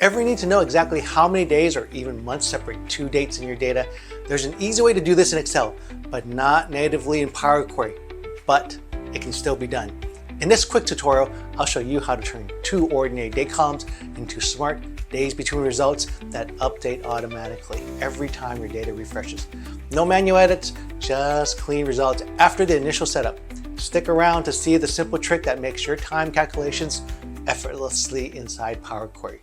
Ever need to know exactly how many days or even months separate two dates in your data? There's an easy way to do this in Excel, but not natively in Power Query, but it can still be done. In this quick tutorial, I'll show you how to turn two ordinary date columns into smart days between results that update automatically every time your data refreshes. No manual edits, just clean results after the initial setup. Stick around to see the simple trick that makes your time calculations effortlessly inside Power Query.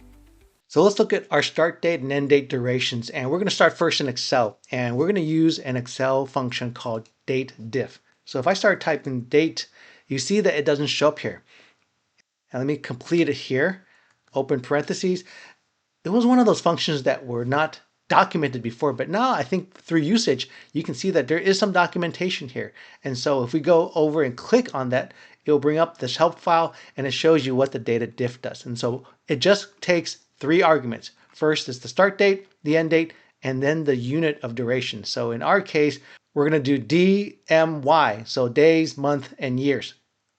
So let's look at our start date and end date durations, and we're going to start first in Excel, and we're going to use an Excel function called DATEDIF. So if I start typing date, you see that it doesn't show up here. And let me complete it here. Open parentheses. It was one of those functions that were not documented before, but now I think through usage, you can see that there is some documentation here. And so if we go over and click on that, it'll bring up this help file and it shows you what the DATEDIF does. And so it just takes three arguments. First is the start date, the end date, and then the unit of duration. So in our case, we're going to do DMY, so days, month, and years.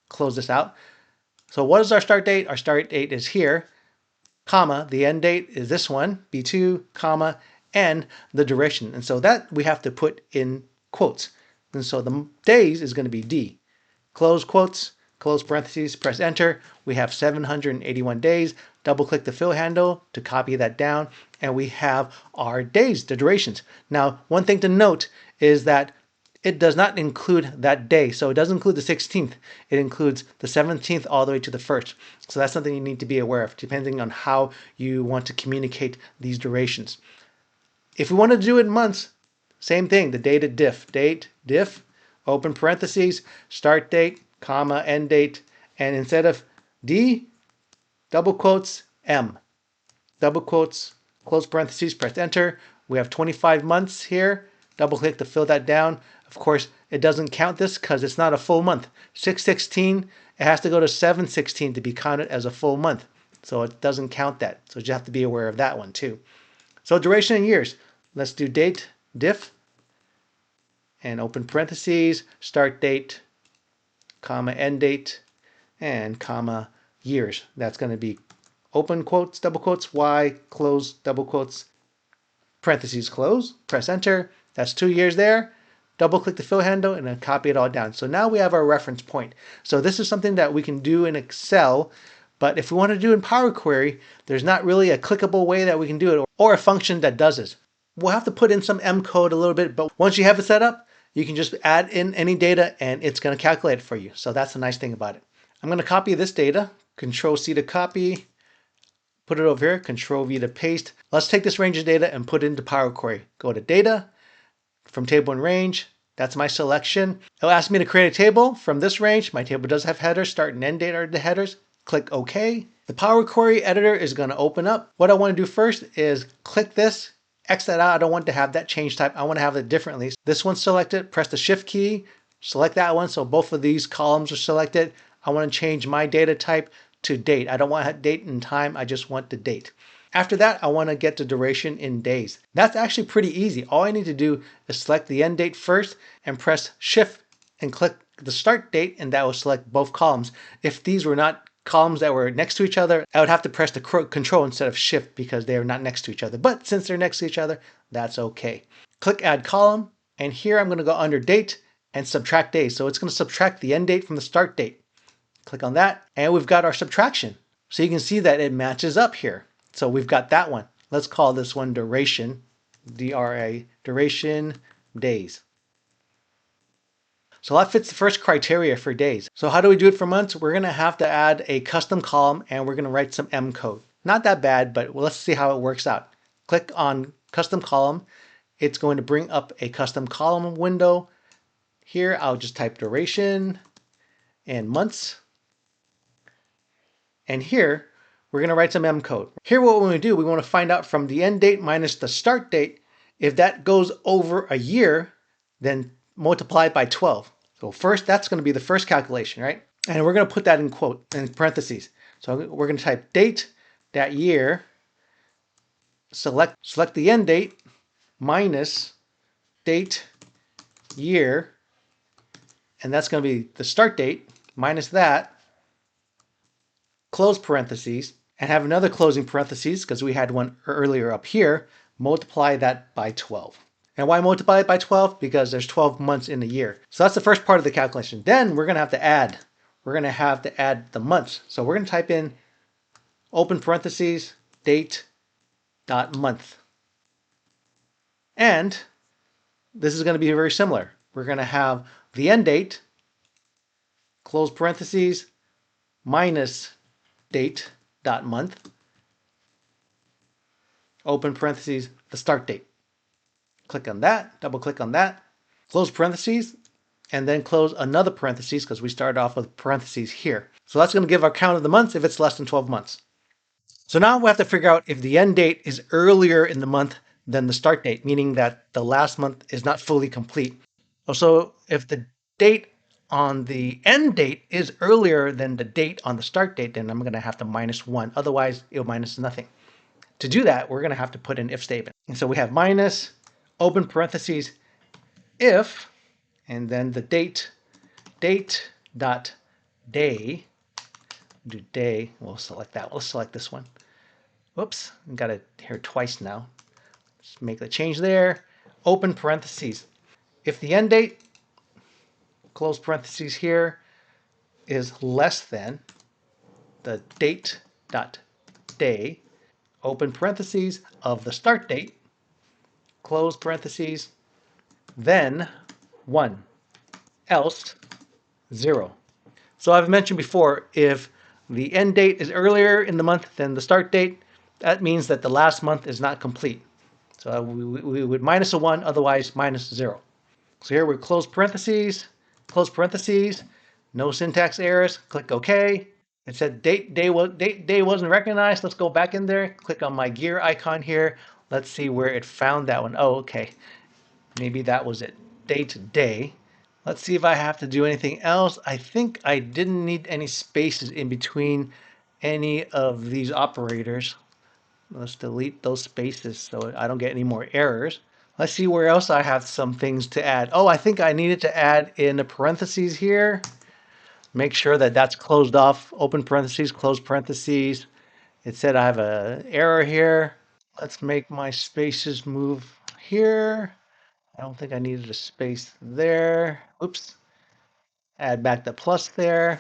Close this out. So what is our start date? Our start date is here, comma, the end date is this one, B2, comma, and the duration. And so that we have to put in quotes. And so the days is going to be D. Close quotes, close parentheses, press enter. We have 781 days. Double click the fill handle to copy that down, and we have our days, the durations. Now, one thing to note is that it does not include that day. So it doesn't include the 16th. It includes the 17th all the way to the 1st. So that's something you need to be aware of, depending on how you want to communicate these durations. If we want to do it in months, same thing, the DATEDIF. DATEDIF, open parentheses, start date, comma, end date, and instead of D, double quotes, M. Double quotes, close parentheses, press enter. We have 25 months here. Double click to fill that down. Of course, it doesn't count this because it's not a full month. 6/16, it has to go to 7/16 to be counted as a full month. So it doesn't count that. So you have to be aware of that one too. So duration in years. Let's do date, diff, and open parentheses, start date, comma, end date, and comma, years. That's going to be open quotes, double quotes, Y, close, double quotes, parentheses, close, press enter. That's 2 years there. Double click the fill handle and then copy it all down. So now we have our reference point. So this is something that we can do in Excel, but if we want to do in Power Query, there's not really a clickable way that we can do it or a function that does this. We'll have to put in some M code a little bit, but once you have it set up, you can just add in any data and it's going to calculate it for you. So that's the nice thing about it. I'm going to copy this data, Control C to copy, put it over here, Control V to paste. Let's take this range of data and put it into Power Query. Go to Data, from Table and Range. That's my selection. It'll ask me to create a table from this range. My table does have headers. Start and end date are the headers. Click OK. The Power Query editor is going to open up. What I want to do first is click this, X that out. I don't want to have that change type. I want to have it differently. This one's selected. Press the Shift key. Select that one so both of these columns are selected. I want to change my data type to date. I don't want date and time. I just want the date. After that, I want to get the duration in days. That's actually pretty easy. All I need to do is select the end date first and press Shift and click the start date, and that will select both columns. If these were not columns that were next to each other, I would have to press the Control instead of Shift because they are not next to each other. But since they're next to each other, that's okay. Click Add Column, and here I'm going to go under Date and Subtract Days. So it's going to subtract the end date from the start date. Click on that, and we've got our subtraction. So you can see that it matches up here. So we've got that one. Let's call this one duration, DRA, duration days. So that fits the first criteria for days. So how do we do it for months? We're going to have to add a custom column and we're going to write some M code. Not that bad, but let's see how it works out. Click on custom column. It's going to bring up a custom column window. Here I'll just type duration and months. And here we're going to write some M code. Here what we want to do, we want to find out from the end date minus the start date. If that goes over a year, then multiply it by 12. So first, that's going to be the first calculation, right? And we're going to put that in parentheses. So we're going to type date, that year, select the end date, minus date, year, and that's going to be the start date, minus that, close parentheses, and have another closing parentheses because we had one earlier up here, multiply that by 12. And why multiply it by 12? Because there's 12 months in a year. So that's the first part of the calculation. Then we're going to have to add. We're going to have to add the months. So we're going to type in open parentheses, date, dot month. And this is going to be very similar. We're going to have the end date, close parentheses, minus date, dot month, open parentheses, the start date. Click on that, double click on that, close parentheses, and then close another parentheses because we started off with parentheses here. So that's going to give our count of the months if it's less than 12 months. So now we have to figure out if the end date is earlier in the month than the start date, meaning that the last month is not fully complete. Also, if the date on the end date is earlier than the date on the start date, then I'm going to have to minus 1. Otherwise, it'll minus nothing. To do that, we're going to have to put an if statement. And so we have minus, open parentheses, if, and then the date dot day, do day, we'll select that. We'll select this one. Whoops, I got it here twice now. Let's make the change there. Open parentheses. If the end date, close parentheses here, is less than the date dot day, open parentheses of the start date, close parentheses, then 1, else 0. So I've mentioned before, if the end date is earlier in the month than the start date, that means that the last month is not complete. So we would minus a 1, otherwise minus 0. So here we close parentheses, no syntax errors, click OK. It said day wasn't recognized. Let's go back in there, click on my gear icon here. Let's see where it found that one. Oh, okay. Maybe that was it. Day to day. Let's see if I have to do anything else. I think I didn't need any spaces in between any of these operators. Let's delete those spaces so I don't get any more errors. Let's see where else I have some things to add. Oh, I think I needed to add in the parentheses here. Make sure that that's closed off. Open parentheses, close parentheses. It said I have an error here. Let's make my spaces move here. I don't think I needed a space there. Oops. Add back the plus there.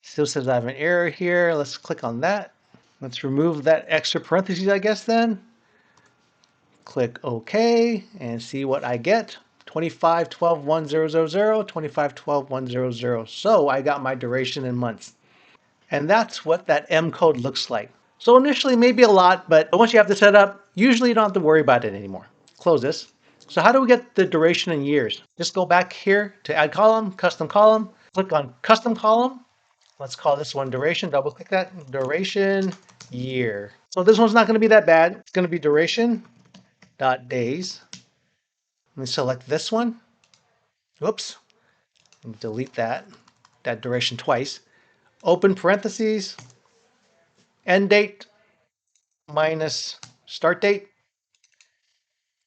Still says I have an error here. Let's click on that. Let's remove that extra parentheses, I guess, then. Click OK and see what I get. 25121000, 25121000. So I got my duration in months. And that's what that M code looks like. So initially maybe a lot, but once you have this set up, usually you don't have to worry about it anymore. Close this. So how do we get the duration in years? Just go back here to add column, custom column, click on custom column. Let's call this one duration, double click that, duration year. So this one's not going to be that bad. It's going to be duration dot days. Let me select this one. Whoops. Delete that duration twice. Open parentheses, end date minus start date,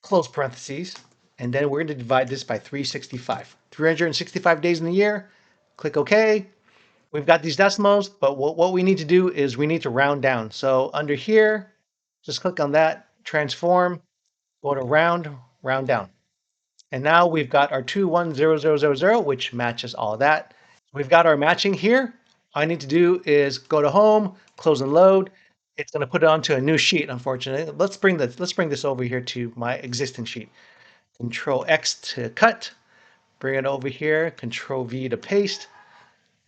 close parentheses, and then we're going to divide this by 365. 365 days in the year. Click OK. We've got these decimals, but what we need to do is we need to round down. So under here, just click on that, transform, go to round, round down. And now we've got our 210000, which matches all that. We've got our matching here. All I need to do is go to home, close and load. It's going to put it onto a new sheet, unfortunately. Let's bring this over here to my existing sheet. Control X to cut, bring it over here, Control V to paste.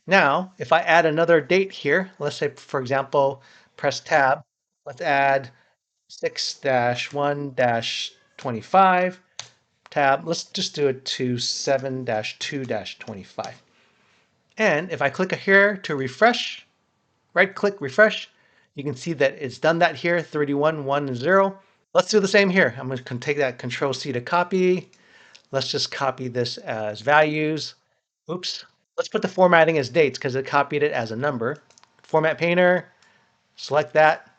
Now, if I add another date here, let's say, for example, press tab, let's add 6-1-25, tab, let's just do it to 7-2-25. And if I click here to refresh, right click, refresh, you can see that it's done that here, 31, 1, and 0. Let's do the same here. I'm going to take that Control C to copy. Let's just copy this as values. Oops. Let's put the formatting as dates because it copied it as a number. Format Painter, select that.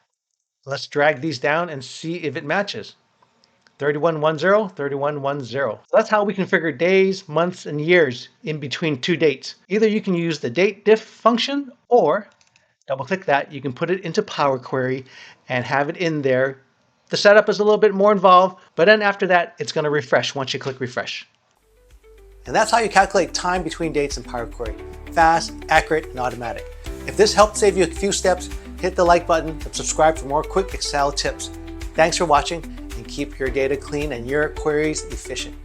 Let's drag these down and see if it matches. 3110, 3110. So that's how we configure days, months, and years in between two dates. Either you can use the DATEDIF function, or Double click that. You can put it into Power Query and have it in there. The setup is a little bit more involved, but then after that, it's going to refresh once you click refresh. And that's how you calculate time between dates in Power Query. Fast, accurate, and automatic. If this helped save you a few steps, hit the like button and subscribe for more quick Excel tips. Thanks for watching, and keep your data clean and your queries efficient.